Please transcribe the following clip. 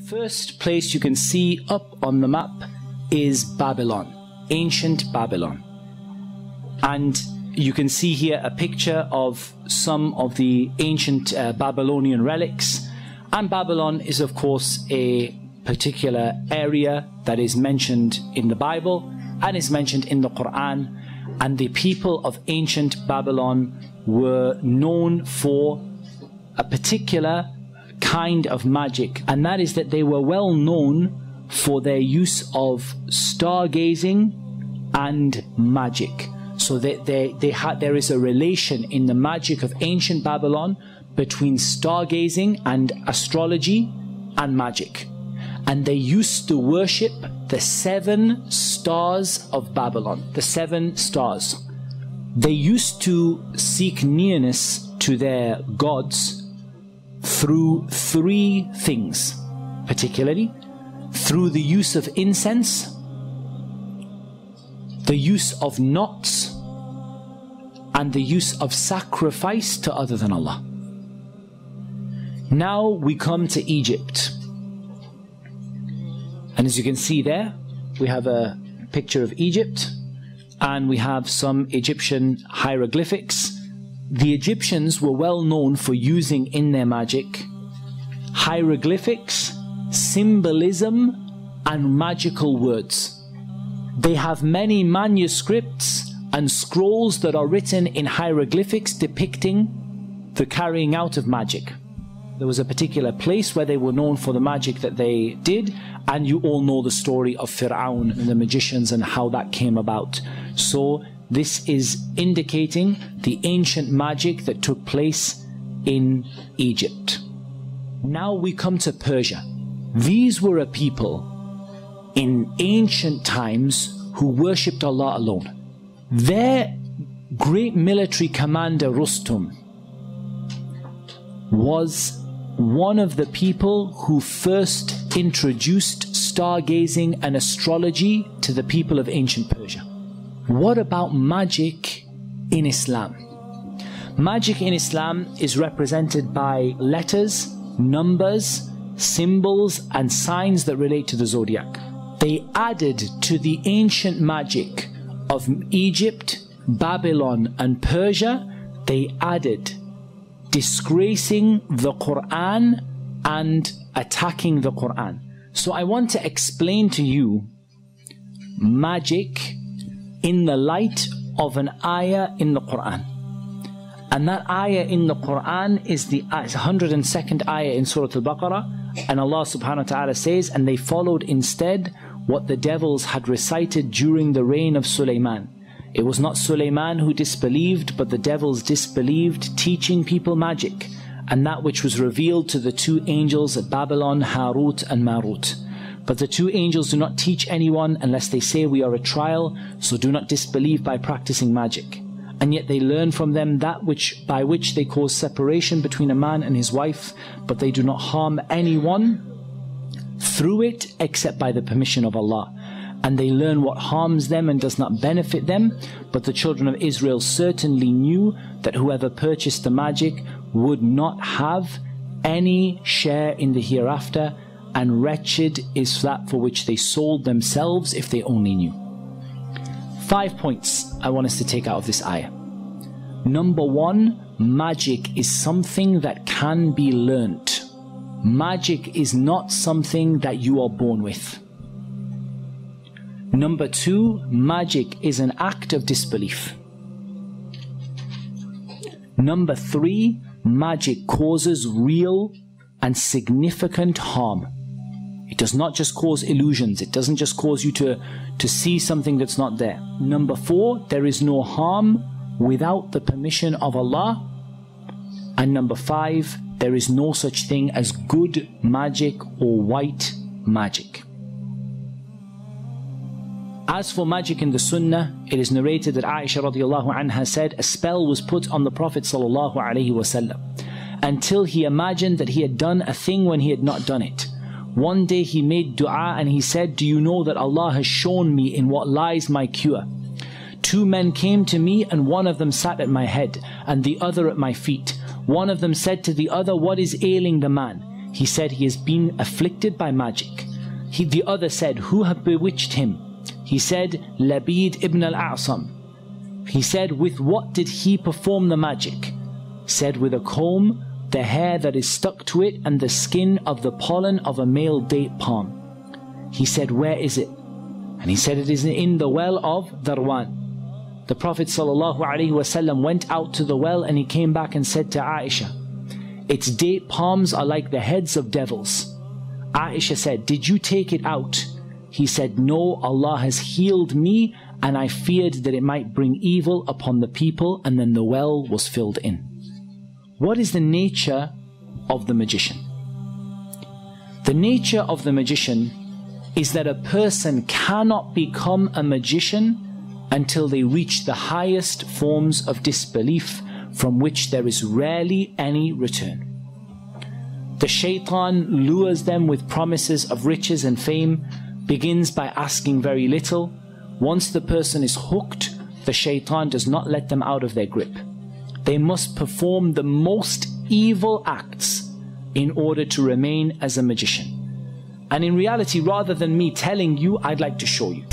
First place you can see up on the map is Babylon, ancient Babylon. And you can see here a picture of some of the ancient Babylonian relics. And Babylon is, of course, a particular area that is mentioned in the Bible and is mentioned in the Quran. And the people of ancient Babylon were known for a particular kind of magic, and that is that they were well known for their use of stargazing and magic. So there is a relation in the magic of ancient Babylon between stargazing and astrology and magic. And they used to worship the 7 stars of Babylon, the 7 stars. They used to seek nearness to their gods through 3 things, particularly through the use of incense, the use of knots, and the use of sacrifice to other than Allah. Now we come to Egypt. And as you can see there, we have a picture of Egypt, and we have some Egyptian hieroglyphics. The Egyptians were well known for using in their magic hieroglyphics, symbolism, and magical words. They have many manuscripts and scrolls that are written in hieroglyphics depicting the carrying out of magic. There was a particular place where they were known for the magic that they did, and you all know the story of Fir'aun and the magicians and how that came about. So this is indicating the ancient magic that took place in Egypt. Now we come to Persia. These were a people in ancient times who worshipped Allah alone. Their great military commander Rustum was one of the people who first introduced stargazing and astrology to the people of ancient Persia. What about magic in Islam? Magic in Islam is represented by letters, numbers, symbols, and signs that relate to the zodiac. They added to the ancient magic of Egypt, Babylon, and Persia, they added disgracing the Quran and attacking the Quran. So I want to explain to you magic in the light of an ayah in the Quran. And that ayah in the Quran is the 102nd ayah in Surah Al-Baqarah. And Allah subhanahu wa ta'ala says, and they followed instead what the devils had recited during the reign of Sulaiman. It was not Sulaiman who disbelieved, but the devils disbelieved, teaching people magic, and that which was revealed to the 2 angels at Babylon, Harut and Marut. But the 2 angels do not teach anyone unless they say we are a trial, so do not disbelieve by practicing magic. And yet they learn from them that by which they cause separation between a man and his wife, but they do not harm anyone through it except by the permission of Allah. And they learn what harms them and does not benefit them. But the children of Israel certainly knew that whoever purchased the magic would not have any share in the hereafter, and wretched is that for which they sold themselves if they only knew. 5 points I want us to take out of this ayah. Number 1, magic is something that can be learnt. Magic is not something that you are born with. Number 2, magic is an act of disbelief. Number 3, magic causes real and significant harm. It does not just cause illusions. It doesn't just cause you to see something that's not there. Number 4, there is no harm without the permission of Allah. And number 5, there is no such thing as good magic or white magic. As for magic in the Sunnah, it is narrated that Aisha radiallahu anha said, a spell was put on the Prophet sallallahu alaihi wasallam until he imagined that he had done a thing when he had not done it. One day he made dua and he said, do you know that Allah has shown me in what lies my cure? 2 men came to me, and one of them sat at my head and the other at my feet. One of them said to the other, what is ailing the man? He said, he has been afflicted by magic. The other said, who have bewitched him? He said, Labid ibn al-A'sam. He said, with what did he perform the magic? Said, with a comb, the hair that is stuck to it, and the skin of the pollen of a male date palm. He said, where is it? And he said, it is in the well of Darwan. The Prophet ﷺ went out to the well and he came back and said to Aisha, its date palms are like the heads of devils. Aisha said, did you take it out? He said, no, Allah has healed me and I feared that it might bring evil upon the people, and then the well was filled in. What is the nature of the magician? The nature of the magician is that a person cannot become a magician until they reach the highest forms of disbelief from which there is rarely any return. The shaitan lures them with promises of riches and fame, begins by asking very little. Once the person is hooked, the shaitan does not let them out of their grip. They must perform the most evil acts in order to remain as a magician. And in reality, rather than me telling you, I'd like to show you.